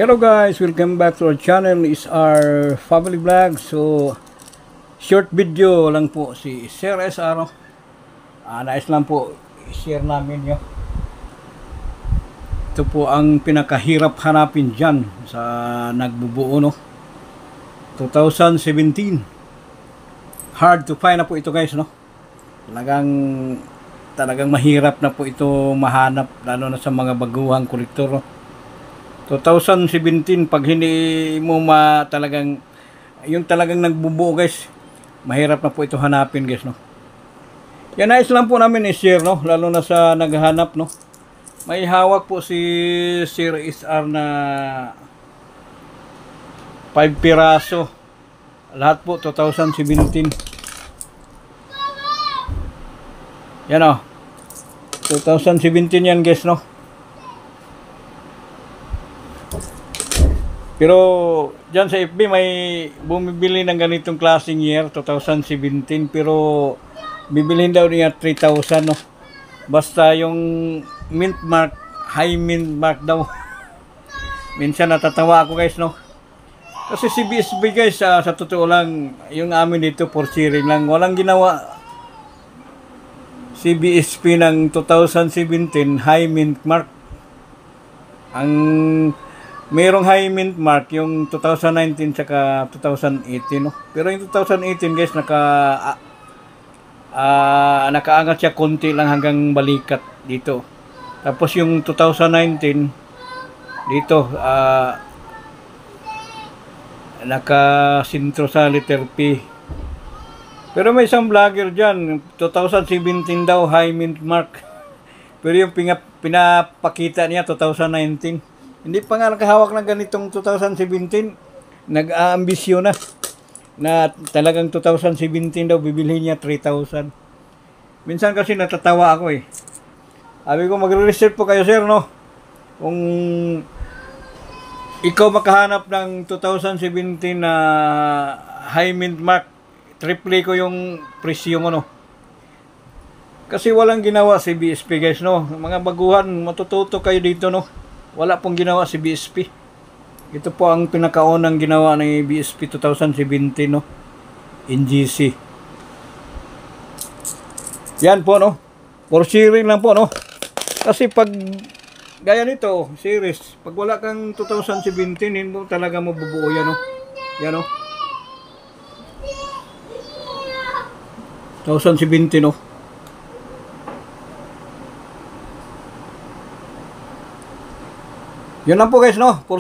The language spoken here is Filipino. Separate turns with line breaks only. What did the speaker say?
Hello guys, welcome back to our channel. Is our family vlog. So short video lang po si Sir SR. Nais lang po i-share namin yun. Ito po ang pinakahirap hanapin dyan sa nagbubuo, no? 2017. Hard to find na po ito guys, no? Talagang mahirap na po ito mahanap, lalo na sa mga baguhang kolektor, no? 2017, pag hindi mo talagang nagbubuo guys, mahirap na po ito hanapin guys, no? Yan, nais lang po namin i-share, no? Lalo na sa naghahanap, no? May hawak po si Sir SR na 5 piraso. Lahat po 2017. Yan, o. 2017 yan guys, no? Pero dyan sa FB may bumibili ng ganitong klaseng year, 2017, pero bibilhin daw niya 3,000, no? Basta yung mint mark, high mint mark daw. Minsan natatawa ako guys, no? Kasi si BSP guys, sa totoo lang, yung amin dito for sharing lang, walang ginawa si BSP ng 2017 high mint mark. Ang mayroong high mint mark yung 2019 saka 2018, no? Pero yung 2018 guys, nakaangat siya konti lang hanggang balikat dito. Tapos yung 2019 dito nakasintro sa letter P. Pero may isang vlogger dyan, 2017 daw high mint mark. Pero yung pinapakita niya 2019. Hindi pa nga nakahawak ng ganitong 2017. Nag-aambisyon na talagang 2017 daw bibilhin niya 3,000. Minsan kasi natatawa ako eh. Sabi ko, magre-research po kayo sir, no? Kung ikaw makahanap ng 2017 na high mint mark, triple ko yung presyo mo, no? Kasi walang ginawa si BSP guys, no? Mga baguhan, matututo kayo dito, no? Wala pong ginawa si BSP. Ito po ang pinakaunang ginawa ng BSP 2017, no? NGC. Yan po, no? For sharing lang po, no? Kasi pag gaya nito, series, pag wala kang 2017, hindi mo talaga mabubuo yan, no? Yan, no? 2017, no? Yun lang po guys, no? For